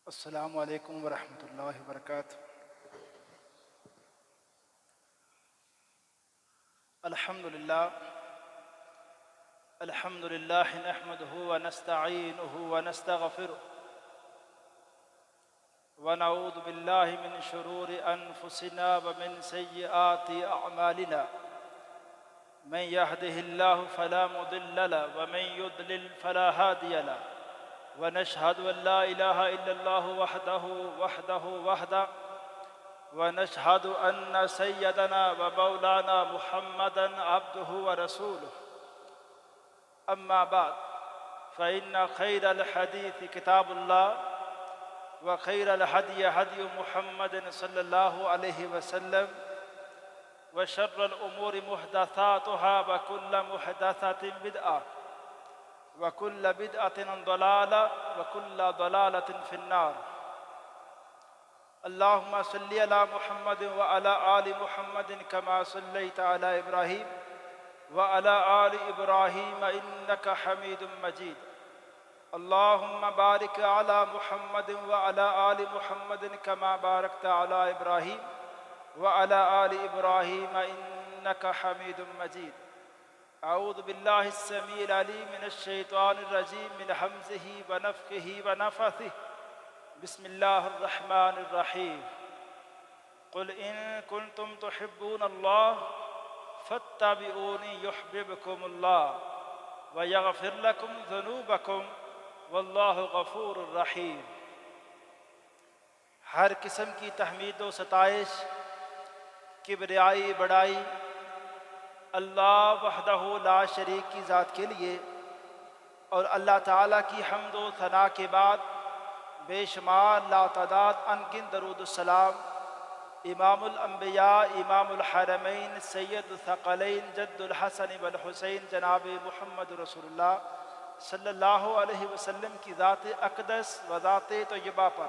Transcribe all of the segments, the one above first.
السلام علیکم ورحمۃ اللہ وبرکاتہ۔ الحمد للہ نحمده ونستعینه ونستغفره ونعوذ باللہ من شرور انفسنا ومن سیئات اعمالنا، من يهده الله فلا مضل له ومن يضلل فلا هادي له، ونشهد ان لا اله الا الله وحده ونشهد ان سيدنا ومولانا محمدا عبده ورسوله. اما بعد فان خير الحديث كتاب الله وخير الهدي هدي محمد صلى الله عليه وسلم وشر الامور محدثاتها وكل محدثة بدعة وكل بدعة ضلالة وكل ضلالة في النار. اللهم صل على محمد وعلى آل محمد كما صليت على إبراهيم وعلى آل إبراهيم إنك حميد مجيد. اللهم بارك على محمد وعلى آل محمد كما باركت على إبراهيم وعلى آل إبراهيم إنك حميد مجيد. أعوذ بالله السميع العليم من الشيطان الرجيم من همزه ونفخه ونفثه. بسم الله الرحمن الرحيم. قل إن كنتم تحبون الله فاتبعوني يحببكم الله ويغفر لكم ذنوبكم والله غفور رحيم. ہر قسم کی تحمید و ستائش، کبریائی بڑائی اللہ وحدہ لا شریک کی ذات کے لیے، اور اللہ تعالیٰ کی حمد و ثنا کے بعد بے شمار لاتعداد انگن درود السلام امام الانبیاء امام الحرمین سید الثقلین جد الحسن والحسین جناب محمد رسول اللہ صلی اللہ علیہ وسلم کی ذات اقدس و ذات طیبہ پر.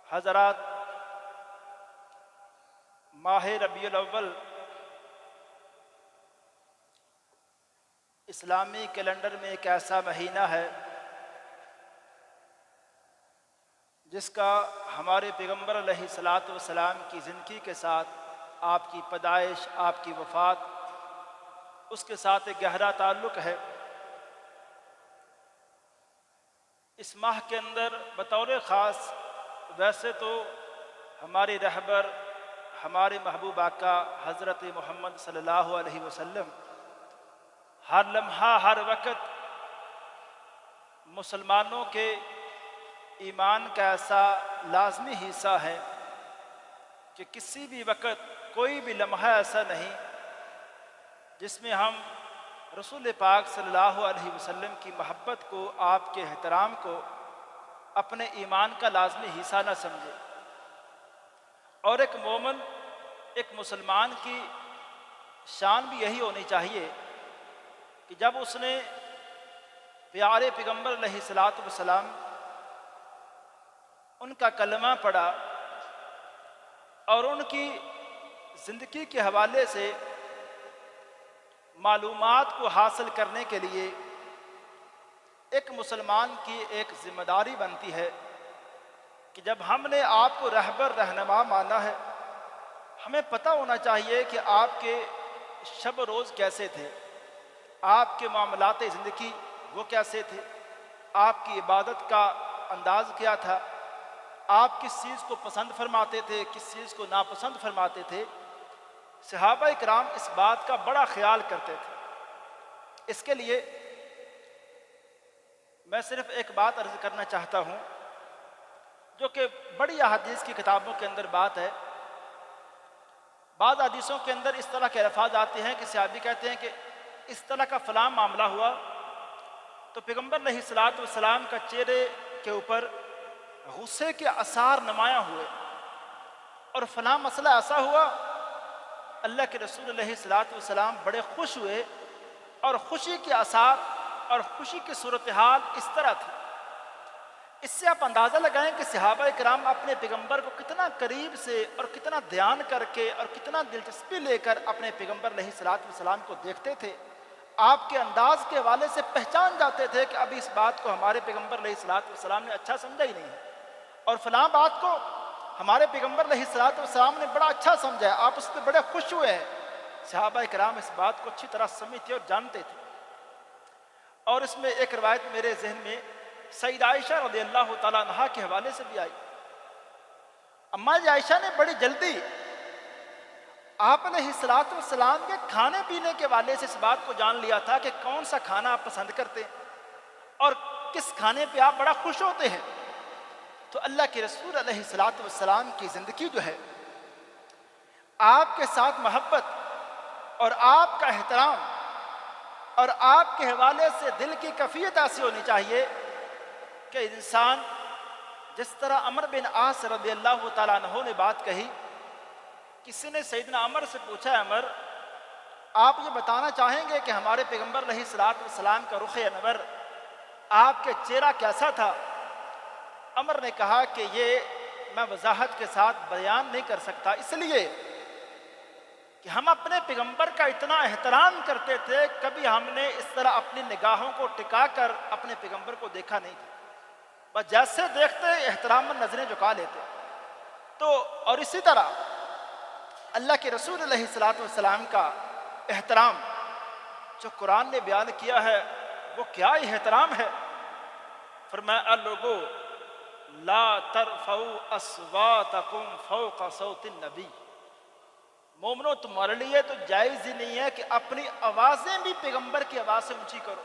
حضرات، ماہ ربیع الاول اسلامی کیلنڈر میں ایک ایسا مہینہ ہے جس کا ہمارے پیغمبر علیہ الصلاۃ والسلام کی زندگی کے ساتھ، آپ کی پیدائش، آپ کی وفات، اس کے ساتھ ایک گہرا تعلق ہے. اس ماہ کے اندر بطور خاص ویسے تو ہمارے رہبر، ہمارے محبوب آقا حضرت محمد صلی اللہ علیہ وسلم ہر لمحہ ہر وقت مسلمانوں کے ایمان کا ایسا لازمی حصہ ہے کہ کسی بھی وقت کوئی بھی لمحہ ایسا نہیں جس میں ہم رسول پاک صلی اللہ علیہ وسلم کی محبت کو، آپ کے احترام کو اپنے ایمان کا لازمی حصہ نہ سمجھے. اور ایک مومن، ایک مسلمان کی شان بھی یہی ہونی چاہیے کہ جب اس نے پیارے پیغمبر علیہ الصلاۃ والسلام ان کا کلمہ پڑھا اور ان کی زندگی کے حوالے سے معلومات کو حاصل کرنے کے لیے ایک مسلمان کی ایک ذمہ داری بنتی ہے کہ جب ہم نے آپ کو رہبر رہنما مانا ہے، ہمیں پتہ ہونا چاہیے کہ آپ کے شب و روز کیسے تھے، آپ کے معاملات زندگی وہ کیسے تھے، آپ کی عبادت کا انداز کیا تھا، آپ کس چیز کو پسند فرماتے تھے، کس چیز کو ناپسند فرماتے تھے. صحابہ کرام اس بات کا بڑا خیال کرتے تھے. اس کے لیے میں صرف ایک بات عرض کرنا چاہتا ہوں جو کہ بڑی احادیث کی کتابوں کے اندر بات ہے. بعض حدیثوں کے اندر اس طرح کے الفاظ آتے ہیں کہ صحابی کہتے ہیں کہ اس طرح کا فلاں معاملہ ہوا تو پیغمبر علیہ الصلاۃ والسلام کا چہرے کے اوپر غصے کے آثار نمایاں ہوئے، اور فلاں مسئلہ ایسا ہوا، اللہ کے رسول علیہ الصلاۃ والسلام بڑے خوش ہوئے، اور خوشی کے آثار اور خوشی کی صورتحال اس طرح تھی. اس سے آپ اندازہ لگائیں کہ صحابہ کرام اپنے پیغمبر کو کتنا قریب سے اور کتنا دھیان کر کے اور کتنا دلچسپی لے کر اپنے پیغمبر علیہ الصلاۃ والسلام کو دیکھتے تھے. آپ کے انداز کے حوالے سے پہچان جاتے تھے کہ ابھی اس بات کو ہمارے پیغمبر علیہ الصلاۃ والسلام نے اچھا سمجھا ہی نہیں ہے. اور فلاں بات کو ہمارے پیغمبر علیہ الصلوۃ والسلام نے بڑا اچھا سمجھا ہے، آپ اس پہ بڑے خوش ہوئے ہیں۔ صحابہ کرام اس بات کو اچھی طرح سمجھتے اور جانتے تھے۔ اور اس میں ایک روایت میرے ذہن میں سیدہ عائشہ رضی اللہ تعالیٰ عنہا کے حوالے سے بھی آئی۔ اماں جی عائشہ نے بڑی جلدی آپ علیہ الصلوۃ والسلام کے کھانے پینے کے حوالے سے اس بات کو جان لیا تھا کہ کون سا کھانا آپ پسند کرتے ہیں اور کس کھانے پہ آپ بڑا خوش ہوتے ہیں۔ تو اللہ کے رسول علیہ الصلوۃ والسلام کی زندگی جو ہے، آپ کے ساتھ محبت اور آپ کا احترام اور آپ کے حوالے سے دل کی کیفیت ایسی ہونی چاہیے کہ انسان جس طرح عمر بن عاص رضی اللہ تعالیٰ عنہ نے بات کہی، کسی نے سیدنا عمر سے پوچھا، عمر آپ یہ بتانا چاہیں گے کہ ہمارے پیغمبر علیہ الصلوۃ والسلام کا رخ انور، آپ کے چہرہ کیسا تھا؟ عمر نے کہا کہ یہ میں وضاحت کے ساتھ بیان نہیں کر سکتا، اس لیے کہ ہم اپنے پیغمبر کا اتنا احترام کرتے تھے، کبھی ہم نے اس طرح اپنی نگاہوں کو ٹکا کر اپنے پیغمبر کو دیکھا نہیں تھا، بس جیسے دیکھتے احترام نظریں جھکا لیتے۔ تو اور اسی طرح اللہ کے رسول علیہ الصلوۃ والسلام کا احترام جو قرآن نے بیان کیا ہے، وہ کیا احترام ہے؟ فرمایا لوگو لا ترفعوا اصواتکم فوق صوت النبی، مومنو تمہارے لیے تو جائز ہی نہیں ہے کہ اپنی آوازیں بھی پیغمبر کی آواز سے اونچی کرو،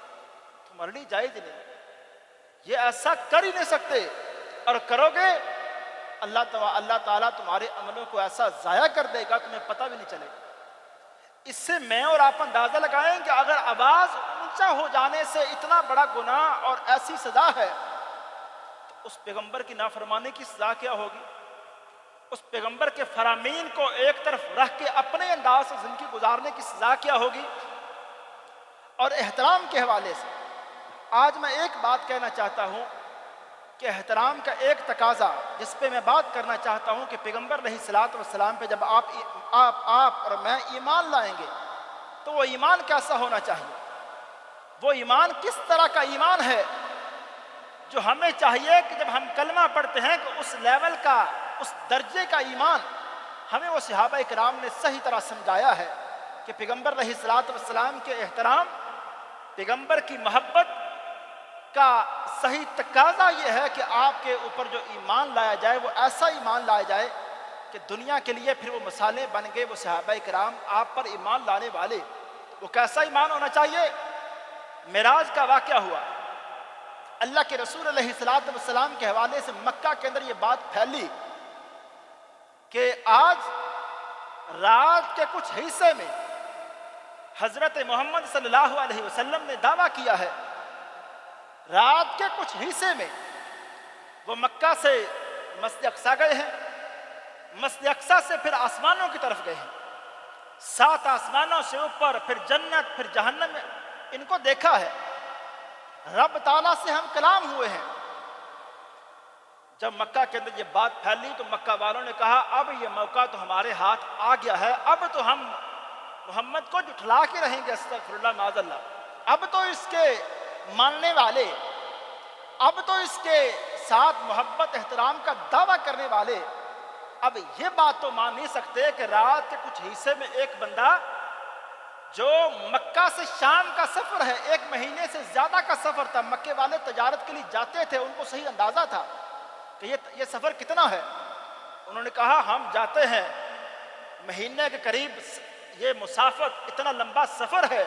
تمہارے لیے جائز ہی نہیں، یہ ایسا کر ہی نہیں سکتے، اور کرو گے اللہ تعالیٰ تمہارے عملوں کو ایسا ضائع کر دے گا تمہیں پتہ بھی نہیں چلے گا۔ اس سے میں اور آپ اندازہ لگائیں کہ اگر آواز اونچا ہو جانے سے اتنا بڑا گناہ اور ایسی سزا ہے، تو اس پیغمبر کی نافرمانی کی سزا کیا ہوگی؟ اس پیغمبر کے فرامین کو ایک طرف رکھ کے اپنے انداز سے زندگی گزارنے کی سزا کیا ہوگی؟ اور احترام کے حوالے سے آج میں ایک بات کہنا چاہتا ہوں کہ احترام کا ایک تقاضا جس پہ میں بات کرنا چاہتا ہوں کہ پیغمبر علیہ الصلوۃ والسلام پہ جب آپ اور میں ایمان لائیں گے تو وہ ایمان کیسا ہونا چاہیے؟ وہ ایمان کس طرح کا ایمان ہے جو ہمیں چاہیے کہ جب ہم کلمہ پڑھتے ہیں کہ اس لیول کا، اس درجے کا ایمان ہمیں وہ صحابہ کرام نے صحیح طرح سمجھایا ہے کہ پیغمبر علیہ الصلوۃ والسلام کے احترام، پیغمبر کی محبت کا صحیح تقاضا یہ ہے کہ آپ کے اوپر جو ایمان لایا جائے وہ ایسا ایمان لایا جائے کہ دنیا کے لیے پھر وہ مثالیں بن گئے وہ صحابہ کرام آپ پر ایمان لانے والے۔ وہ کیسا ایمان ہونا چاہیے؟ معراج کا واقعہ ہوا، اللہ کے رسول علیہ الصلوۃ والسلام کے حوالے سے مکہ کے اندر یہ بات پھیلی کہ آج رات کے کچھ حصے میں حضرت محمد صلی اللہ علیہ وسلم نے دعویٰ کیا ہے، رات کے کچھ حصے میں وہ مکہ سے مسجد اقصیٰ گئے ہیں، مسجد اقصیٰ سے پھر آسمانوں کی طرف گئے ہیں، 7 آسمانوں سے اوپر، پھر جنت، پھر جہنم میں ان کو دیکھا ہے، رب تعالیٰ سے ہم کلام ہوئے ہیں۔ جب مکہ کے اندر یہ بات پھیلی تو مکہ والوں نے کہا اب یہ موقع تو ہمارے ہاتھ آ گیا ہے، اب تو ہم محمد کو جھٹلا کے رہیں گے، استغفر اللہ معاذ اللہ، اب تو اس کے ماننے والے، اب تو اس کے ساتھ محبت احترام کا دعویٰ کرنے والے اب یہ بات تو مان نہیں سکتے کہ رات کے کچھ حصے میں ایک بندہ جو مکہ سے شام کا سفر ہے، 1 مہینے سے زیادہ کا سفر تھا، مکے والے تجارت کے لیے جاتے تھے، ان کو صحیح اندازہ تھا کہ یہ سفر کتنا ہے، انہوں نے کہا ہم جاتے ہیں مہینے کے قریب، یہ مسافت اتنا لمبا سفر ہے،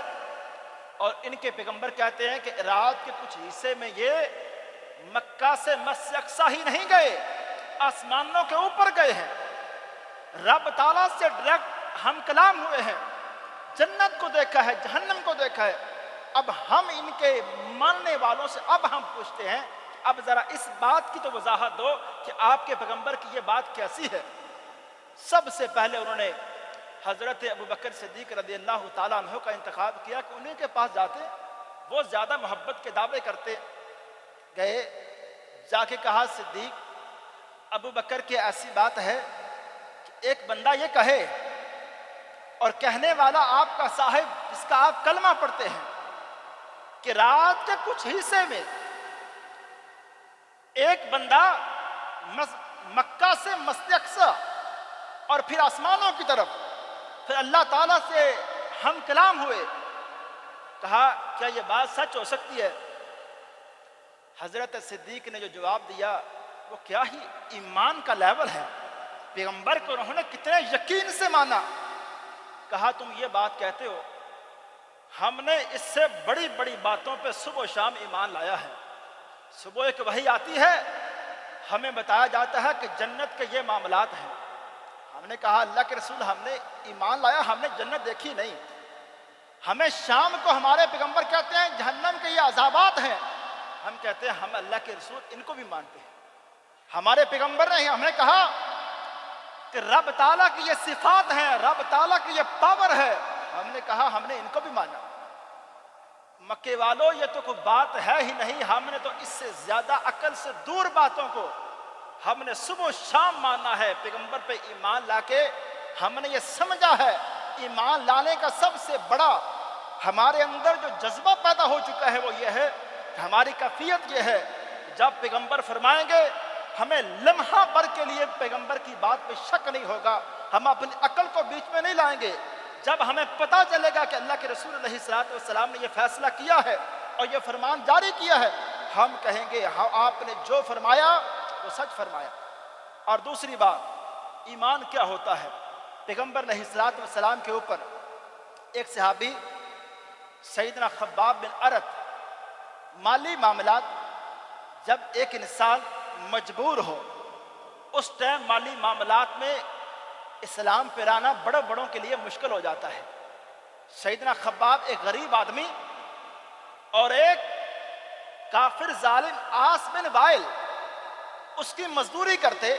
اور ان کے پیغمبر کہتے ہیں کہ رات کے کچھ حصے میں یہ مکہ سے مسجد اقصیٰ ہی نہیں گئے، آسمانوں کے اوپر گئے ہیں، رب تعالیٰ سے ڈائریکٹ ہم کلام ہوئے ہیں، جنت کو دیکھا ہے، جہنم کو دیکھا ہے۔ اب ہم ان کے ماننے والوں سے اب ہم پوچھتے ہیں اب ذرا اس بات کی تو وضاحت دو کہ آپ کے پیغمبر کی یہ بات کیسی ہے؟ سب سے پہلے انہوں نے حضرت ابوبکر صدیق رضی اللہ تعالیٰ عنہ کا انتخاب کیا کہ انہیں کے پاس جاتے، وہ زیادہ محبت کے دعوے کرتے، گئے، جا کے کہا صدیق ابوبکر کی ایسی بات ہے کہ ایک بندہ یہ کہے اور کہنے والا آپ کا صاحب جس کا آپ کلمہ پڑھتے ہیں کہ رات کے کچھ حصے میں ایک بندہ مکہ سے مسجد اقصی اور پھر آسمانوں کی طرف، پھر اللہ تعالیٰ سے ہم کلام ہوئے. کہا کیا یہ بات سچ ہو سکتی ہے؟ حضرت صدیق نے جو جواب دیا وہ کیا ہی ایمان کا لیول ہے. پیغمبر کو انہوں نے کتنے یقین سے مانا. کہا تم یہ بات کہتے ہو، ہم نے اس سے بڑی بڑی باتوں پہ صبح و شام ایمان لایا ہے. صبح ایک وحی آتی ہے، ہمیں بتایا جاتا ہے کہ جنت کے یہ معاملات ہیں. ہم نے کہا اللہ کے رسول ہم نے ایمان لایا، ہم نے جنت دیکھی نہیں. ہمیں شام کو ہمارے پیغمبر کہتے ہیں جہنم کے یہ عذابات ہیں. ہم کہتے ہیں ہم اللہ کے رسول ان کو بھی مانتے ہیں. ہمارے پیغمبر نے ہمیں کہا کہ رب تعالیٰ کی یہ صفات ہیں، رب تعالیٰ کی یہ پاور ہے. ہم نے کہا ہم نے ان کو بھی مانا. مکے والوں یہ تو کوئی بات ہے ہی نہیں، ہم نے تو اس سے زیادہ عقل سے دور باتوں کو ہم نے صبح و شام ماننا ہے. پیغمبر پہ ایمان لا کے ہم نے یہ سمجھا ہے ایمان لانے کا سب سے بڑا ہمارے اندر جو جذبہ پیدا ہو چکا ہے وہ یہ ہے کہ ہماری کیفیت یہ ہے جب پیغمبر فرمائیں گے ہمیں لمحہ بھر کے لیے پیغمبر کی بات پہ شک نہیں ہوگا، ہم اپنی عقل کو بیچ میں نہیں لائیں گے. جب ہمیں پتہ چلے گا کہ اللہ کے رسول علیہ الصلوۃ والسلام نے یہ فیصلہ کیا ہے اور یہ فرمان جاری کیا ہے، ہم کہیں گے ہاں آپ نے جو فرمایا وہ سچ فرمایا. اور دوسری بات ایمان کیا ہوتا ہے. پیغمبر علیہ الصلوۃ والسلام کے اوپر ایک صحابی سیدنا خباب بن ارت، مالی معاملات جب ایک انسان مجبور ہو اس ٹائم مالی معاملات میں اسلام پہ لانا بڑوں بڑوں کے لیے مشکل ہو جاتا ہے. سیدنا خباب ایک غریب آدمی اور ایک کافر ظالم عاص بن وائل اس کی مزدوری کرتے،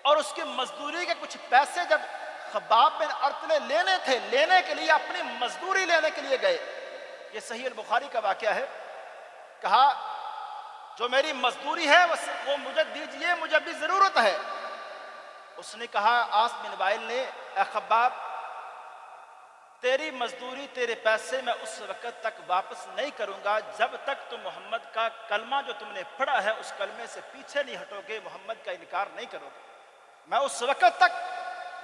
اور اس کی مزدوری کے کچھ پیسے جب خباب بن ارت نے لینے کے لیے اپنی مزدوری لینے کے لیے گئے. یہ صحیح البخاری کا واقعہ ہے. کہا جو میری مزدوری ہے وہ مجھے دیجئے، مجھے ابھی ضرورت ہے. اس نے کہا عاص بن وائل نے اے خباب تیری مزدوری تیرے پیسے میں اس وقت تک واپس نہیں کروں گا جب تک تم محمد کا کلمہ جو تم نے پڑھا ہے اس کلمے سے پیچھے نہیں ہٹو گے، محمد کا انکار نہیں کرو گے. میں اس وقت تک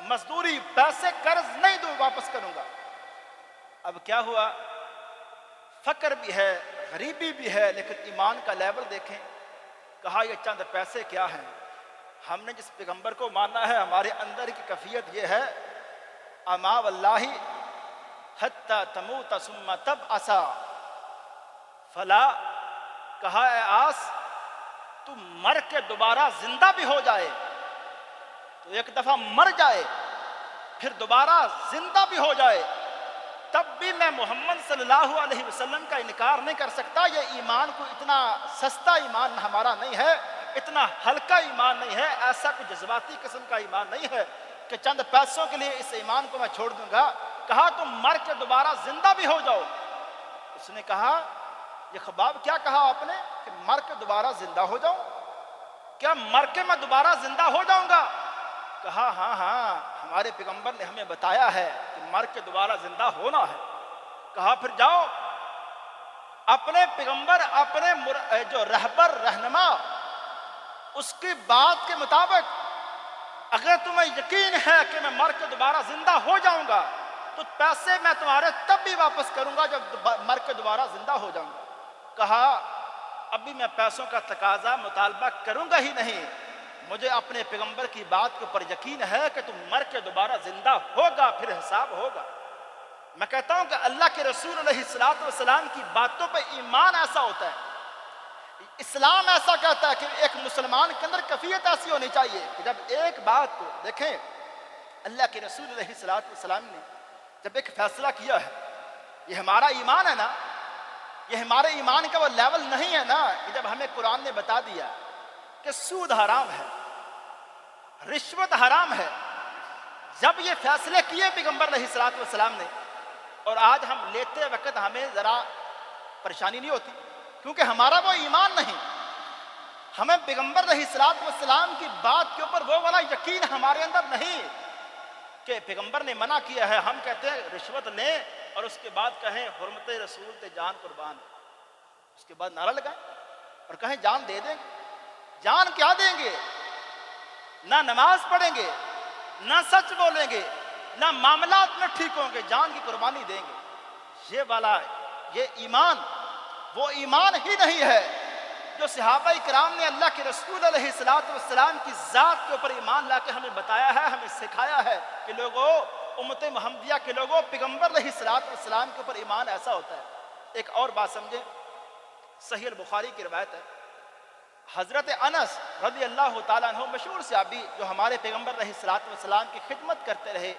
مزدوری پیسے قرض نہیں دوں، واپس کروں گا. اب کیا ہوا، فقر بھی ہے، غریبی بھی ہے، لیکن ایمان کا لیول دیکھیں. کہا یہ چند پیسے کیا ہیں، ہم نے جس پیغمبر کو ماننا ہے ہمارے اندر کی کیفیت یہ ہے اما واللہ حتی تموت ثم تبعث فلا. کہا اے عاص تو مر کے دوبارہ زندہ بھی ہو جائے، تو ایک دفعہ مر جائے پھر دوبارہ زندہ بھی ہو جائے، تب بھی میں محمد صلی اللہ علیہ وسلم کا انکار نہیں کر سکتا. یہ ایمان کو اتنا سستا ایمان ہمارا نہیں ہے، اتنا ہلکا ایمان نہیں ہے، ایسا کوئی جذباتی قسم کا ایمان نہیں ہے کہ چند پیسوں کے لیے اس ایمان کو میں چھوڑ دوں گا. کہا تم مر کے دوبارہ زندہ بھی ہو جاؤ. اس نے کہا یہ خباب کیا کہا آپ نے کہ مر کے دوبارہ زندہ ہو جاؤں؟ کیا مر کے میں دوبارہ زندہ ہو جاؤں گا؟ کہا ہاں ہمارے پیغمبر نے ہمیں بتایا ہے کہ مر کے دوبارہ زندہ ہونا ہے. کہا پھر جاؤ اپنے پیغمبر، اپنے جو رہبر رہنما اس کی بات کے مطابق اگر تمہیں یقین ہے کہ میں مر کے دوبارہ زندہ ہو جاؤں گا تو پیسے میں تمہارے تب بھی واپس کروں گا جب مر کے دوبارہ زندہ ہو جاؤں گا. کہا ابھی میں پیسوں کا تقاضا مطالبہ کروں گا ہی نہیں، مجھے اپنے پیغمبر کی بات کے اوپر یقین ہے کہ تم مر کے دوبارہ زندہ ہوگا، پھر حساب ہوگا. میں کہتا ہوں کہ اللہ کے رسول علیہ الصلوۃ والسلام کی باتوں پہ ایمان ایسا ہوتا ہے، اسلام ایسا کہتا ہے کہ ایک مسلمان کے اندر کیفیت ایسی ہونی چاہیے کہ جب ایک بات کو دیکھیں اللہ کے رسول علیہ الصلوۃ والسلام نے جب ایک فیصلہ کیا ہے، یہ ہمارا ایمان ہے نا، یہ ہمارے ایمان کا وہ لیول نہیں ہے نا کہ جب ہمیں قرآن نے بتا دیا کہ سود حرام ہے، رشوت حرام ہے، جب یہ فیصلے کیے پیغمبر علیہ الصلوۃ والسلام نے، اور آج ہم لیتے وقت ہمیں ذرا پریشانی نہیں ہوتی کیونکہ ہمارا وہ ایمان نہیں. ہمیں پیغمبر علیہ الصلوۃ والسلام کی بات کے اوپر وہ والا یقین ہمارے اندر نہیں کہ پیغمبر نے منع کیا ہے. ہم کہتے ہیں رشوت لیں اور اس کے بعد کہیں حرمت رسول تے جان قربان، اس کے بعد نعرہ لگائیں اور کہیں جان دے دیں. جان کیا دیں گے؟ نہ نماز پڑھیں گے، نہ سچ بولیں گے، نہ معاملات میں ٹھیک ہوں گے، جان کی قربانی دیں گے۔ یہ ایمان وہ ایمان ہی نہیں ہے جو صحابہ کرام نے اللہ کے رسول علیہ السلام کی ذات کے اوپر ایمان لا کے ہمیں بتایا ہے، ہمیں سکھایا ہے کہ لوگوں، امت محمدیہ کے لوگوں، پیغمبر علیہ السلام کے اوپر ایمان ایسا ہوتا ہے۔ ایک اور بات سمجھیں، صحیح البخاری کی روایت ہے، حضرت انس رضی اللہ تعالیٰ عنہ مشہور صحابی جو ہمارے پیغمبر علیہ السلام کی خدمت کرتے رہے،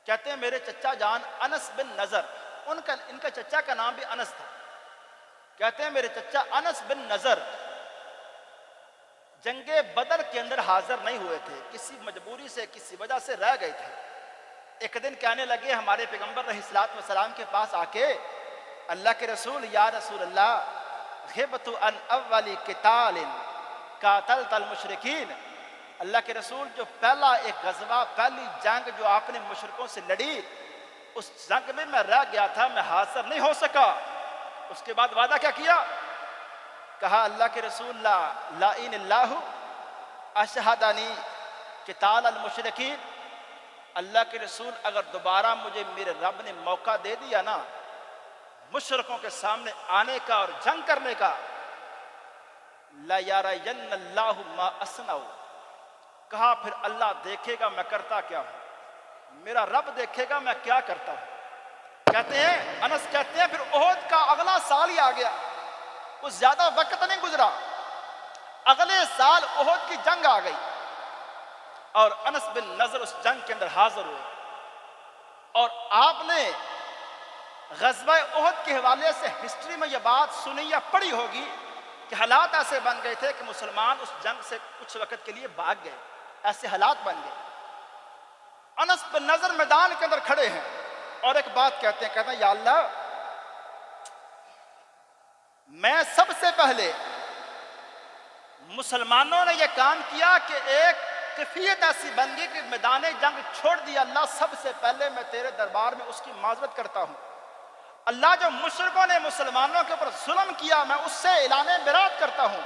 کہتے ہیں میرے چچا جان انس بن نضر، ان کا چچا کا نام بھی انس تھا، کہتے ہیں میرے چچا انس بن نضر جنگ بدر کے اندر حاضر نہیں ہوئے تھے، کسی مجبوری سے، کسی وجہ سے رہ گئے تھے۔ ایک دن کہنے لگے ہمارے پیغمبر علیہ السلام کے پاس آ کے، اللہ کے رسول، یا رسول اللہ، غبت عن اول قتال قاتلت المشرکین، اللہ کے رسول جو پہلا ایک غزوہ، پہلی جنگ جو آپ نے مشرکوں سے لڑی، اس جنگ میں میں رہ گیا تھا، میں حاضر نہیں ہو سکا۔ اس کے بعد وعدہ کیا کیا؟ کہا اللہ کے رسول لئن اللہ اشہدنی قتال المشرکین، اللہ کے رسول اگر دوبارہ مجھے میرے رب نے موقع دے دیا نا مشرکوں کے سامنے آنے کا اور جنگ کرنے کا، لَيَرَيَنَّ اللَّهُ مَا أَصْنَعُ، کہا پھر اللہ دیکھے گا میں کرتا کیا ہوں، میرا رب دیکھے گا میں کیا کرتا ہوں۔ کہتے ہیں انس کہتے ہیں پھر احد کا اگلا سال ہی آ گیا، کچھ زیادہ وقت نہیں گزرا، اگلے سال احد کی جنگ آ گئی اور انس بن نضر اس جنگ کے اندر حاضر ہوئے، اور آپ نے غزوہ احد کے حوالے سے ہسٹری میں یہ بات سنی یا پڑھی ہوگی کہ حالات ایسے بن گئے تھے کہ مسلمان اس جنگ سے کچھ وقت کے لیے بھاگ گئے، ایسے حالات بن گئے۔ انس بن نضر میدان کے اندر کھڑے ہیں اور ایک بات کہتے ہیں یا اللہ، میں سب سے پہلے مسلمانوں نے یہ کام کیا کہ ایک کیفیت ایسی بن گئی کہ میدان جنگ چھوڑ دیا، اللہ سب سے پہلے میں تیرے دربار میں اس کی معذرت کرتا ہوں، اللہ جو مشرکوں نے مسلمانوں کے اوپر ظلم کیا میں اس سے اعلان برات کرتا ہوں۔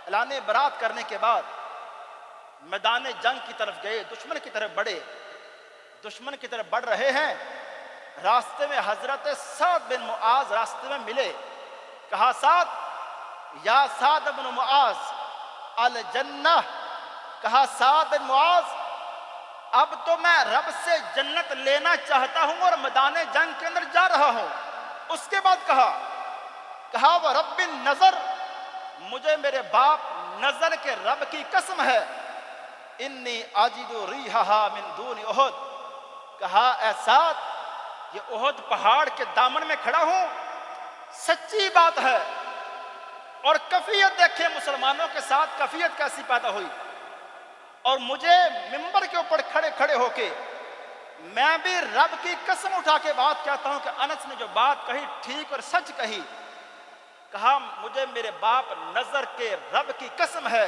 اعلان برات کرنے کے بعد میدان جنگ کی طرف گئے، دشمن کی طرف بڑھے، دشمن کی طرف بڑھ رہے ہیں، راستے میں حضرت سعد بن معاذ راستے میں ملے، کہا سعد، یا سعد بن معاذ الجنہ، کہا سعد بن معاذ اب تو میں رب سے جنت لینا چاہتا ہوں اور میدان جنگ کے اندر جا رہا ہوں۔ اس کے بعد کہا وہ رب النظر، مجھے میرے باپ نظر کے رب کی قسم ہے، انی اجد ریحہا من دون احد، کہا اے سعد یہ احد پہاڑ کے دامن میں کھڑا ہوں، سچی بات ہے، اور کفیت دیکھیں مسلمانوں کے ساتھ کفیت کیسی پیدا ہوئی، اور مجھے ممبر کے اوپر کھڑے ہو کے میں بھی رب کی قسم اٹھا کے بات کہتا ہوں کہ انس نے جو بات کہی ٹھیک اور سچ کہی، کہا مجھے میرے باپ نظر کے رب کی قسم ہے،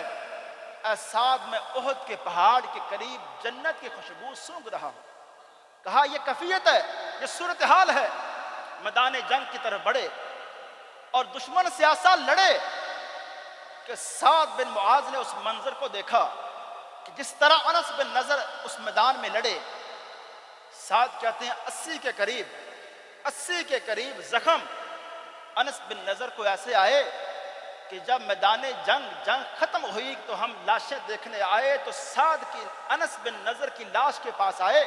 اے سعد میں احد کے پہاڑ کے قریب جنت کی خوشبو سونگھ رہا ہوں۔ کہا یہ کفیت ہے، یہ صورتحال ہے۔ میدان جنگ کی طرف بڑھے اور دشمن سے ایسا لڑے کہ سعد بن معاذ نے اس منظر کو دیکھا کہ جس طرح انس بن نضر اس میدان میں لڑے، سعد کہتے ہیں 80 کے قریب زخم انس بن نضر کو ایسے آئے کہ جب میدان جنگ ختم ہوئی تو ہم لاشیں دیکھنے آئے تو سعد کی انس بن نضر کی لاش کے پاس آئے،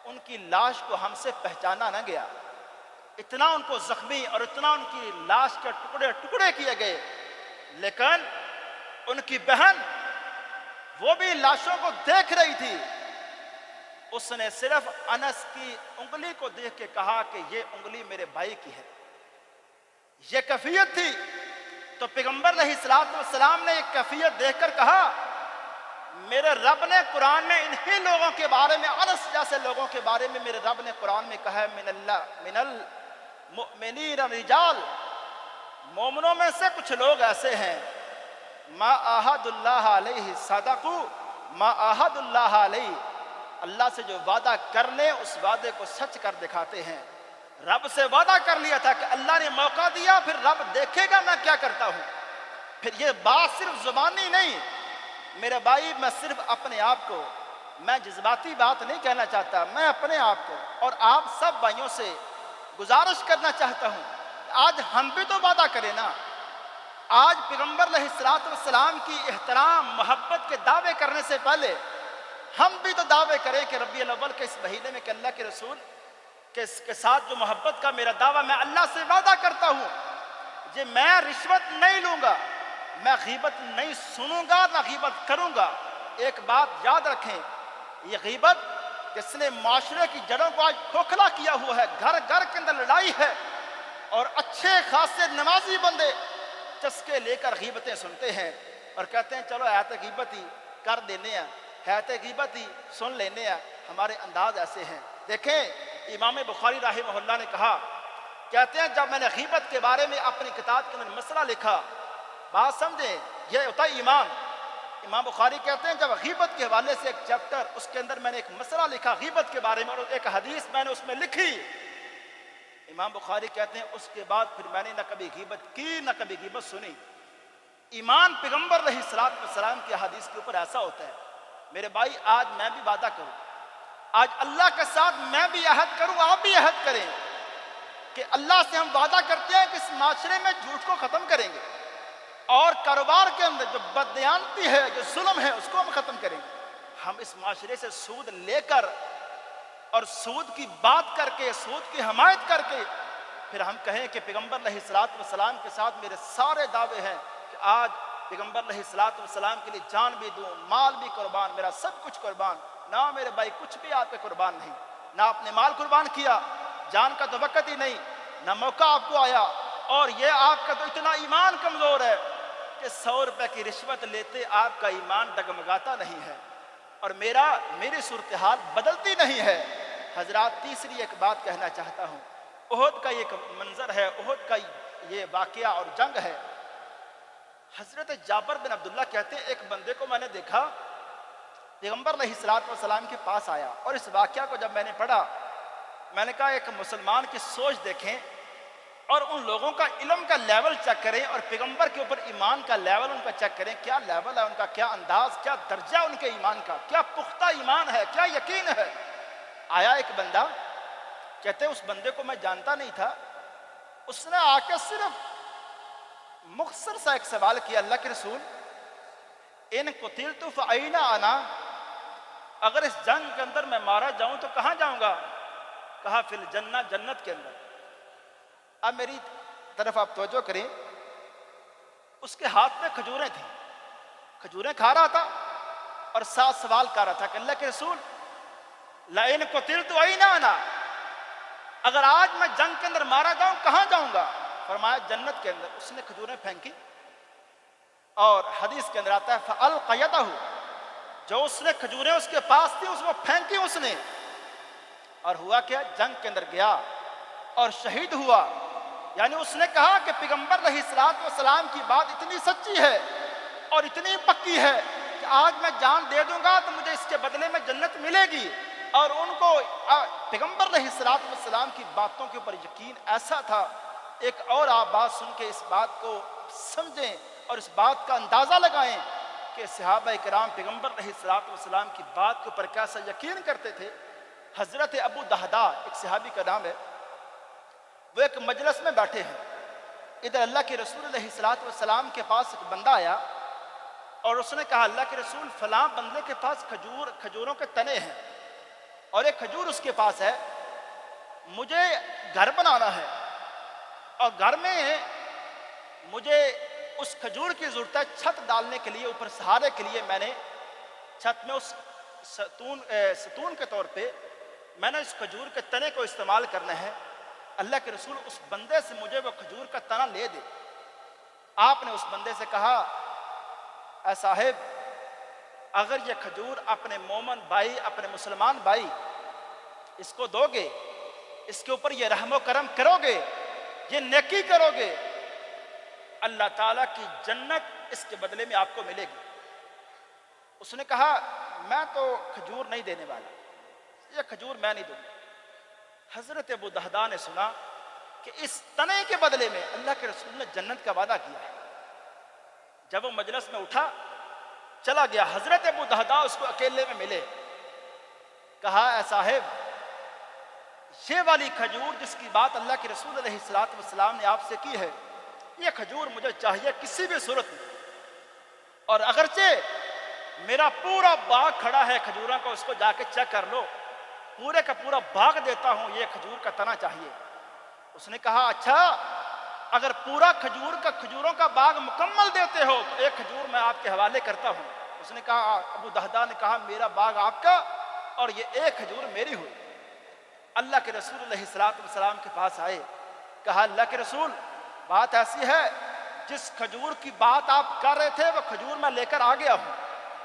ان کی لاش کو ہم سے پہچانا نہ گیا، اتنا ان کو زخمی اور اتنا ان کی لاش کے ٹکڑے کیے گئے، لیکن ان کی بہن وہ بھی لاشوں کو دیکھ رہی تھی، اس نے صرف انس کی انگلی کو دیکھ کے کہا کہ یہ انگلی میرے بھائی کی ہے۔ یہ کیفیت تھی، تو پیغمبر علیہ السلام نے ایک کیفیت دیکھ کر کہا میرے رب نے قرآن میں انہی لوگوں کے بارے میں، انس جیسے لوگوں کے بارے میں میرے رب نے قرآن میں کہا ہے من المؤمنین رجال، مومنوں میں سے کچھ لوگ ایسے ہیں ما عاہد اللہ علیہ صدقوا، ما عاہد اللہ علیہ، اللہ سے جو وعدہ کر لیں اس وعدے کو سچ کر دکھاتے ہیں۔ رب سے وعدہ کر لیا تھا کہ اللہ نے موقع دیا، پھر رب دیکھے گا میں کیا کرتا ہوں۔ پھر یہ بات صرف زبانی نہیں میرے بھائی، میں صرف اپنے آپ کو، میں جذباتی بات نہیں کہنا چاہتا، میں اپنے آپ کو اور آپ سب بھائیوں سے گزارش کرنا چاہتا ہوں، آج ہم بھی تو وعدہ کریں نا۔ آج پیغمبر علیہ السلام کی احترام محبت کے دعوے کرنے سے پہلے ہم بھی تو دعوے کریں کہ ربیع الاول کے اس مہینے میں کہ اللہ کے رسول کے ساتھ جو محبت کا میرا دعویٰ، میں اللہ سے وعدہ کرتا ہوں کہ میں رشوت نہیں لوں گا، میں غیبت نہیں سنوں گا، نہ غیبت کروں گا۔ ایک بات یاد رکھیں، یہ غیبت جس نے معاشرے کی جڑوں کو آج کھوکھلا کیا ہوا ہے، گھر گھر کے اندر لڑائی ہے، اور اچھے خاصے نمازی بندے چسکے لے کر غیبتیں سنتے ہیں اور کہتے ہیں چلو ایت غیبت ہی کر دینے ہیں، ایت غیبت ہی سن لینے ہیں۔ ہمارے انداز ایسے ہیں۔ دیکھیں امام بخاری رحمہ اللہ نے کہا، کہتے ہیں جب میں نے غیبت کے بارے میں اپنی کتاب کے اندر مسئلہ لکھا، بات سمجھیں یہ ہوتا ہے ایمان۔ امام بخاری کہتے ہیں جب غیبت کے حوالے سے ایک چیپٹر، اس کے اندر میں نے ایک مسئلہ لکھا غیبت کے بارے میں اور ایک حدیث میں نے اس میں لکھی، امام بخاری کہتے ہیں اس کے بعد پھر میں نے نہ کبھی غیبت کی نہ کبھی غیبت سنی۔ ایمان پیغمبر علیہ السلام کی حدیث کے اوپر ایسا ہوتا ہے۔ میرے بھائی آج میں بھی وعدہ کروں، آج اللہ کے ساتھ میں بھی عہد کروں، آپ بھی عہد کریں کہ اللہ سے ہم وعدہ کرتے ہیں کہ اس معاشرے میں جھوٹ کو ختم کریں گے اور کاروبار کے اندر جو بددیانتی ہے، جو ظلم ہے، اس کو ہم ختم کریں گے۔ ہم اس معاشرے سے سود لے کر اور سود کی بات کر کے، سود کی حمایت کر کے پھر ہم کہیں کہ پیغمبر علیہ السلام کے ساتھ میرے سارے دعوے ہیں کہ آج پیغمبر علیہ السلام کے لیے جان بھی دوں، مال بھی قربان، میرا سب کچھ قربان۔ نہ میرے بھائی کچھ بھی آپ پہ قربان نہیں، نہ آپ نے مال قربان کیا، جان کا تو وقت ہی نہیں، نہ موقع آپ کو آیا، اور یہ آپ کا تو اتنا ایمان کمزور ہے کہ 100 روپے کی رشوت لیتے آپ کا ایمان ڈگمگاتا نہیں ہے، اور میری صورتحال بدلتی نہیں ہے۔ حضرات تیسری ایک بات کہنا چاہتا ہوں، احد کا ایک منظر ہے، احد کا یہ واقعہ اور جنگ ہے۔ حضرت جابر بن عبداللہ کہتے ہیں ایک بندے کو میں نے دیکھا پیغمبر علیہ السلام کے پاس آیا، اور اس واقعہ کو جب میں نے پڑھا میں نے کہا ایک مسلمان کی سوچ دیکھیں اور ان لوگوں کا علم کا لیول چیک کریں اور پیغمبر کے اوپر ایمان کا لیول ان کا چیک کریں، کیا لیول ہے ان کا، کیا انداز، کیا درجہ ان کے ایمان کا، کیا پختہ ایمان ہے، کیا یقین ہے۔ آیا ایک بندہ، کہتے ہیں اس بندے کو میں جانتا نہیں تھا، اس نے آ کے صرف مختصر سا ایک سوال کیا، اللہ کے رسول ان قتلت فأین انا، اگر اس جنگ کے اندر میں مارا جاؤں تو کہاں جاؤں گا؟ کہا فی الجنہ، جنت کے اندر۔ اب میری طرف آپ توجہ کریں، اس کے ہاتھ میں کھجوریں تھیں، کھجوریں کھا رہا تھا اور ساتھ سوال کر رہا تھا کہ اللہ کے رسول لئن قتلت أین انا، اگر آج میں جنگ کے اندر مارا جاؤں کہاں جاؤں گا؟ فرمایا جنت کے اندر۔ اس نے کھجوریں پھینکی اور حدیث کے اندر آتا ہے فألقیتہ، جو اس نے کھجوریں اس کے پاس تھی اس کو پھینکی اس نے، اور ہوا کیا، جنگ کے اندر گیا اور شہید ہوا۔ یعنی اس نے کہا کہ پیغمبر علیہ السلام کی بات اتنی سچی ہے اور اتنی پکی ہے کہ آج میں جان دے دوں گا تو مجھے اس کے بدلے میں جنت ملے گی، اور ان کو پیغمبر علیہ السلام کی باتوں کے اوپر یقین ایسا تھا۔ ایک اور آپ بات سن کے اس بات کو سمجھیں اور اس بات کا اندازہ لگائیں کہ صحابہ کرام پیغمبر علیہ السلام کی بات کے اوپر کیسا یقین کرتے تھے۔ حضرت ابو دہدا ایک صحابی کا نام ہے، وہ ایک مجلس میں بیٹھے ہیں، ادھر اللہ کے رسول علیہ السلام کے پاس ایک بندہ آیا اور اس نے کہا اللہ کے رسول فلاں بندے کے پاس کھجوروں کے تنے ہیں اور ایک کھجور اس کے پاس ہے، مجھے گھر بنانا ہے اور گھر میں مجھے اس کھجور کی ضرورت ہے چھت ڈالنے کے لیے، اوپر سہارے کے لیے میں نے چھت میں اس ستون کے طور پہ میں نے اس کھجور کے تنے کو استعمال کرنا ہے، اللہ کے رسول اس بندے سے مجھے وہ کھجور کا تنا لے دے۔ آپ نے اس بندے سے کہا اے صاحب، اگر یہ کھجور اپنے مومن بھائی، اپنے مسلمان بھائی اس کو دو گے، اس کے اوپر یہ رحم و کرم کرو گے، یہ نیکی کرو گے، اللہ تعالیٰ کی جنت اس کے بدلے میں آپ کو ملے گی۔ اس نے کہا میں تو کھجور نہیں دینے والا، یہ کھجور میں نہیں دوں گا۔ حضرت ابو دہدا نے سنا کہ اس تنے کے بدلے میں اللہ کے رسول نے جنت کا وعدہ کیا ہے، جب وہ مجلس میں اٹھا چلا گیا، حضرت ابو دہدا اس کو اکیلے میں ملے، کہا اے صاحب، یہ والی کھجور جس کی بات اللہ کے رسول علیہ الصلوۃ والسلام نے آپ سے کی ہے، یہ کھجور مجھے چاہیے کسی بھی صورت میں، اور اگرچہ میرا پورا باغ کھڑا ہے کھجوروں کا، اس کو جا کے چیک کر لو، پورے کا پورا باغ دیتا ہوں، یہ کھجور کا تنا چاہیے۔ اس نے کہا اچھا، اگر پورا کھجوروں کا باغ مکمل دیتے ہو تو ایک کھجور میں آپ کے حوالے کرتا ہوں۔ اس نے کہا، ابو دہدا نے کہا میرا باغ آپ کا اور یہ ایک کھجور میری ہوئی۔ اللہ کے رسول علیہ الصلوۃ والسلام کے پاس آئے، کہا اللہ کے رسول، بات ایسی ہے، جس کھجور کی بات آپ کر رہے تھے وہ کھجور میں لے کر آ گیا ہوں،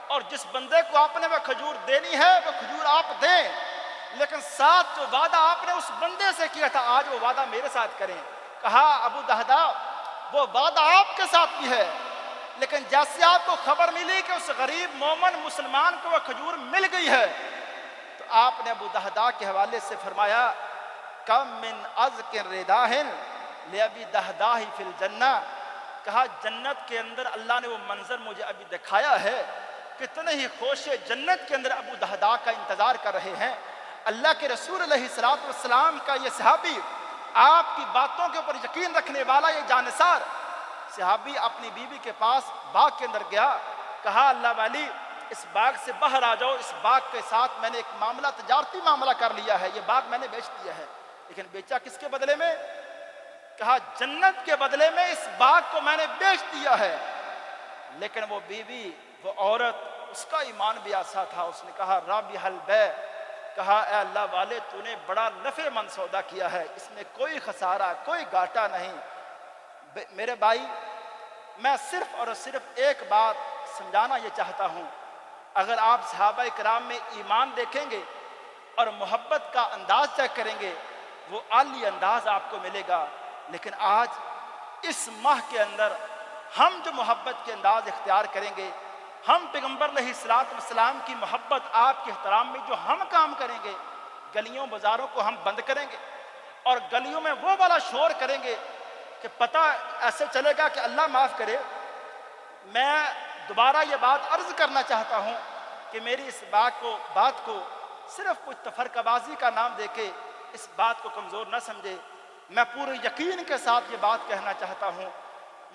اور جس بندے کو آپ نے وہ کھجور دینی ہے وہ کھجور آپ دیں، لیکن ساتھ جو وعدہ آپ نے اس بندے سے کیا تھا آج وہ وعدہ میرے ساتھ کریں۔ کہا ابو دہدا، وہ وعدہ آپ کے ساتھ بھی ہے، لیکن جیسے آپ کو خبر ملی کہ اس غریب مومن مسلمان کو وہ کھجور مل گئی ہے، تو آپ نے ابو دہدا کے حوالے سے فرمایا، کم من ازکر رداہن لابی دہداہ فی الجنہ، کہا جنت کے اندر اللہ نے وہ منظر مجھے ابھی دکھایا ہے، کتنے ہی خوشے جنت کے اندر ابو دہدا کا انتظار کر رہے ہیں۔ اللہ کے رسول علیہ الصلوۃ والسلام کا یہ صحابی، آپ کی باتوں کے اوپر یقین رکھنے والا یہ جانثار صحابی اپنی بیوی کے پاس باغ کے اندر گیا، کہا اللہ والی اس باغ سے باہر آ جاؤ، اس باغ کے ساتھ میں نے ایک معاملہ، تجارتی معاملہ کر لیا ہے، یہ باغ میں نے بیچ دیا ہے، لیکن بیچا کس کے بدلے میں؟ کہا جنت کے بدلے میں اس باغ کو میں نے بیچ دیا ہے۔ لیکن وہ بیوی، وہ عورت، اس کا ایمان بھی ایسا تھا، اس نے کہا رابح البیع، کہا اے اللہ والے تو نے بڑا نفع مند سودا کیا ہے، اس میں کوئی خسارہ کوئی گھاٹا نہیں۔ میرے بھائی، میں صرف اور صرف ایک بات سمجھانا یہ چاہتا ہوں، اگر آپ صحابہ کرام میں ایمان دیکھیں گے اور محبت کا انداز چیک کریں گے، وہ عالی انداز آپ کو ملے گا، لیکن آج اس ماہ کے اندر ہم جو محبت کے انداز اختیار کریں گے، ہم پیغمبر علیہ الصلوۃ والسلام کی محبت، آپ کے احترام میں جو ہم کام کریں گے، گلیوں بازاروں کو ہم بند کریں گے اور گلیوں میں وہ والا شور کریں گے کہ پتہ ایسے چلے گا کہ اللہ معاف کرے۔ میں دوبارہ یہ بات عرض کرنا چاہتا ہوں کہ میری اس بات کو صرف کچھ تفرقہ بازی کا نام دے کے اس بات کو کمزور نہ سمجھے، میں پورے یقین کے ساتھ یہ بات کہنا چاہتا ہوں،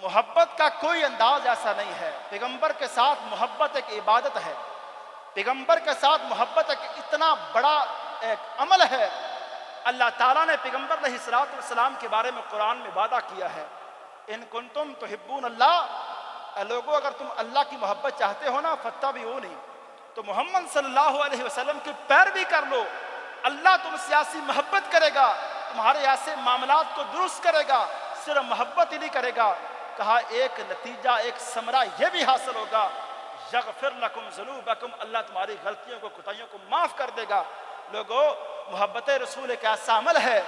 محبت کا کوئی انداز ایسا نہیں ہے۔ پیغمبر کے ساتھ محبت ایک عبادت ہے، پیغمبر کے ساتھ محبت ایک اتنا بڑا ایک عمل ہے۔ اللہ تعالیٰ نے پیغمبر علیہ الصلوۃ والسلام کے بارے میں قرآن میں وعدہ کیا ہے، ان کنتم تحبون اللہ، اے لوگو اگر تم اللہ کی محبت چاہتے ہو نا فاتبعونی، تو محمد صلی اللہ علیہ وسلم کی پیروی کر لو، اللہ تم سے ایسی محبت کرے گا، تمہارے ایسے معاملات کو درست کرے گا، صرف محبت ہی نہیں کرے گا، کہا ایک نتیجہ، ایک ثمرہ یہ بھی حاصل ہوگا، یغفر لکم ذنوبکم، اللہ تمہاری غلطیوں کو، کوتاہیوں کو معاف کر دے گا۔ لوگو، محبت رسول ایک ایسا عمل ہے،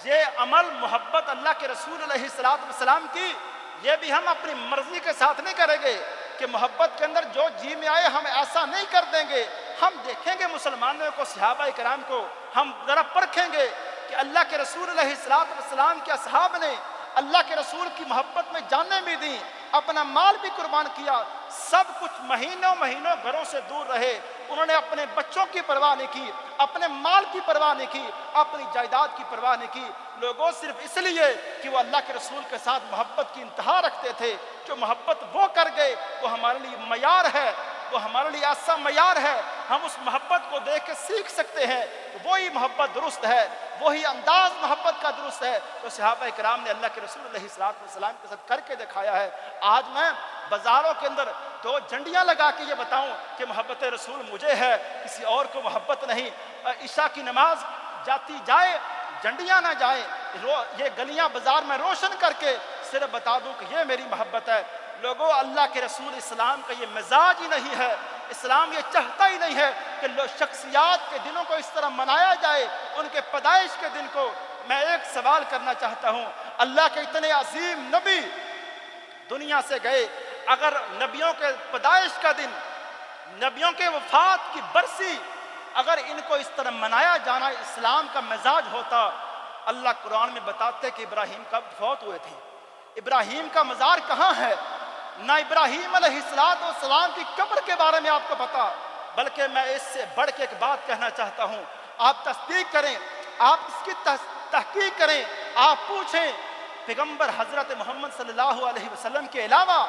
یہ عمل محبت اللہ کے رسول علیہ الصلوۃ والسلام کی، یہ بھی ہم اپنی مرضی کے ساتھ نہیں کریں گے کہ محبت کے اندر جو جی میں آئے ہم ایسا نہیں کر دیں گے۔ ہم دیکھیں گے مسلمانوں کو، صحابہ کرام کو، ہم ذرا پرکھیں گے کہ اللہ کے رسول علیہ الصلوۃ والسلام کے اصحاب نے اللہ کے رسول کی محبت میں جانیں بھی دیں، اپنا مال بھی قربان کیا، سب کچھ مہینوں گھروں سے دور رہے، انہوں نے اپنے بچوں کی پرواہ نہیں کی، اپنے مال کی پرواہ نہیں کی، اپنی جائیداد کی پرواہ نہیں کی، لوگوں صرف اس لیے کہ وہ اللہ کے رسول کے ساتھ محبت کی انتہا رکھتے تھے۔ جو محبت وہ کر گئے وہ ہمارے لیے معیار ہے، وہ ہمارے لیے ایسا معیار ہے، ہم اس محبت کو دیکھ کے سیکھ سکتے ہیں کہ وہی محبت درست ہے، وہی انداز محبت کا درست ہے تو صحابہ کرام نے اللہ کے رسول علیہ الصلوۃ والسلام کے ساتھ کر کے دکھایا ہے۔ آج میں بازاروں کے اندر دو جھنڈیاں لگا کے یہ بتاؤں کہ محبت رسول مجھے ہے، کسی اور کو محبت نہیں، عشاء کی نماز جاتی جائے جھنڈیاں نہ جائیں، یہ گلیاں بازار میں روشن کر کے صرف بتا دوں کہ یہ میری محبت ہے۔ لوگوں، اللہ کے رسول اسلام کا یہ مزاج ہی نہیں ہے، اسلام یہ چاہتا ہی نہیں ہے کہ شخصیات کے دنوں کو اس طرح منایا جائے، ان کے پیدائش کے دن کو۔ میں ایک سوال کرنا چاہتا ہوں، اللہ کے اتنے عظیم نبی دنیا سے گئے، اگر نبیوں کے پیدائش کا دن، نبیوں کے وفات کی برسی، اگر ان کو اس طرح منایا جانا اسلام کا مزاج ہوتا، اللہ قرآن میں بتاتے کہ ابراہیم کب فوت ہوئے تھے، ابراہیم کا مزار کہاں ہے، نہ ابراہیم علیہ السلام کی قبر کے بارے میں آپ کو پتا، بلکہ میں اس سے بڑھ کے ایک بات کہنا چاہتا ہوں، آپ تصدیق کریں، آپ اس کی تحقیق کریں، آپ پوچھیں پیغمبر حضرت محمد صلی اللہ علیہ وسلم کے علاوہ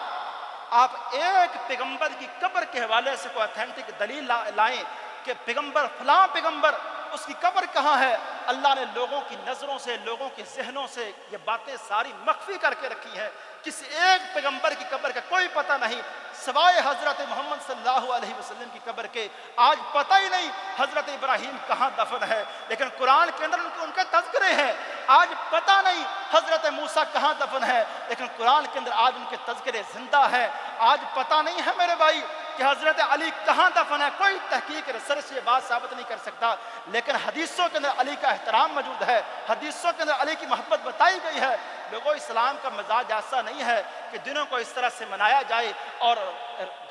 آپ ایک پیغمبر کی قبر کے حوالے سے کوئی اتھینٹک دلیل لائیں کہ پیغمبر فلاں پیغمبر اس کی قبر کہاں ہے۔ اللہ نے لوگوں کی نظروں سے، لوگوں کے ذہنوں سے یہ باتیں ساری مخفی کر کے رکھی ہیں، کسی ایک پیغمبر کی قبر کا کوئی پتہ نہیں سوائے حضرت محمد صلی اللہ علیہ وسلم کی قبر کے۔ آج پتہ ہی نہیں حضرت ابراہیم کہاں دفن ہے، لیکن قرآن کے اندر ان کے تذکرے ہیں۔ آج پتہ نہیں حضرت موسیٰ کہاں دفن ہے، لیکن قرآن کے اندر آج ان کے تذکرے زندہ ہیں۔ آج پتہ نہیں ہے میرے بھائی کہ حضرت علی کہاں دفن ہے، کوئی تحقیق ریسرچ یہ بات ثابت نہیں کر سکتا، لیکن حدیثوں کے اندر علی کا احترام موجود ہے، حدیثوں کے اندر علی کی محبت بتائی گئی ہے۔ لوگوں، اسلام کا مزاج ایسا نہیں ہے کہ دنوں کو اس طرح سے منایا جائے اور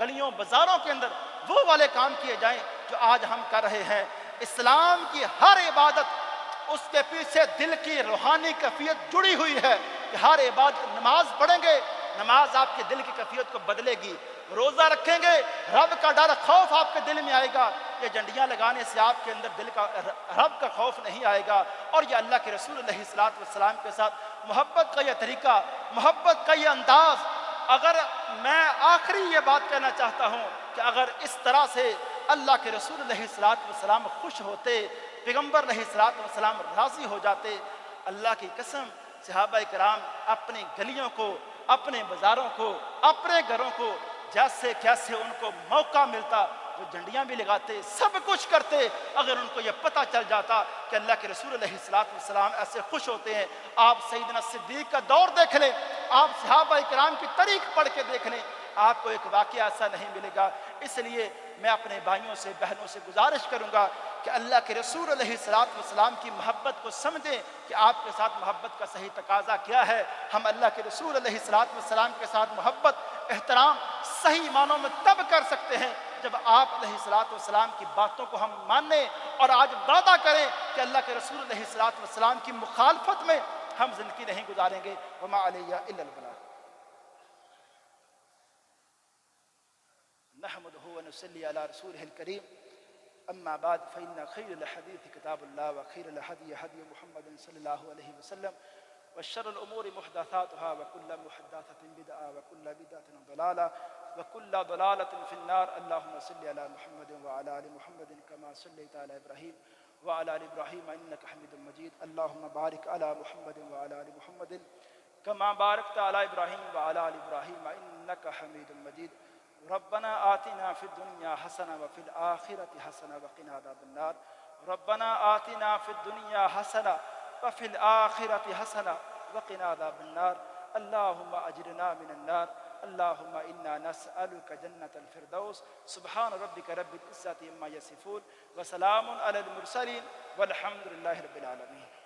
گلیوں بازاروں کے اندر وہ والے کام کیے جائیں جو آج ہم کر رہے ہیں۔ اسلام کی ہر عبادت اس کے پیچھے دل کی روحانی کیفیت جڑی ہوئی ہے کہ ہر عبادت، نماز پڑھیں گے، نماز آپ کے دل کی کیفیت کو بدلے گی، روزہ رکھیں گے، رب کا ڈر خوف آپ کے دل میں آئے گا، یہ جھنڈیاں لگانے سے آپ کے اندر دل کا رب کا خوف نہیں آئے گا، اور یہ اللہ کے رسول علیہ السلام کے ساتھ محبت کا یہ طریقہ، محبت کا یہ انداز۔ اگر میں آخری یہ بات کہنا چاہتا ہوں کہ اگر اس طرح سے اللہ کے رسول علیہ السلام خوش ہوتے، پیغمبر علیہ السلام راضی ہو جاتے، اللہ کی قسم صحابہ کرام اپنی گلیوں کو، اپنے بازاروں کو، اپنے گھروں کو جیسے کیسے ان کو موقع ملتا وہ جھنڈیاں بھی لگاتے، سب کچھ کرتے، اگر ان کو یہ پتہ چل جاتا کہ اللہ کے رسول علیہ السلام ایسے خوش ہوتے ہیں۔ آپ سیدنا صدیق کا دور دیکھ لیں، آپ صحابہ کرام کی تاریخ پڑھ کے دیکھ لیں، آپ کو ایک واقعہ ایسا نہیں ملے گا۔ اس لیے میں اپنے بھائیوں سے، بہنوں سے گزارش کروں گا کہ اللہ کے رسول علیہ السلام کی محبت کو سمجھیں کہ آپ کے ساتھ محبت کا صحیح تقاضا کیا ہے۔ ہم اللہ کے رسول علیہ السلام کے ساتھ محبت، احترام صحیح معنوں میں تب کر سکتے ہیں جب آپ علیہ السلام کی باتوں کو ہم مانیں اور آج وعدہ کریں کہ اللہ کے رسول علیہ السلام کی مخالفت میں ہم زندگی نہیں گزاریں گے۔ وما علیہ الا البلاغ۔ نحمده ونصلي على رسوله الكريم، أما بعد فإن خير الحديث كتاب الله وخير الهدي هدي محمد صلى الله عليه وسلم وشر الأمور محدثاتها وكل محدثة بدعة وكل بدعة ضلالة وكل ضلالة في النار۔ اللهم صل على محمد وعلى آل محمد كما صليت على إبراهيم وعلى آل إبراهيم إنك حميد مجيد۔ اللهم بارك على محمد وعلى آل محمد كما باركت على إبراهيم وعلى آل إبراهيم إنك حميد مجيد۔ ربنا آتنا في الدنيا حسنة وفي الآخرة حسنة وقنا عذاب النار۔ ربنا آتنا في الدنيا حسنة وفي الآخرة حسنة وقنا عذاب النار۔ اللهم أجرنا من النار، اللهم إنا نسألك جنة الفردوس۔ سبحان ربك رب العزة عما يصفون وسلام على المرسلين والحمد لله رب العالمين۔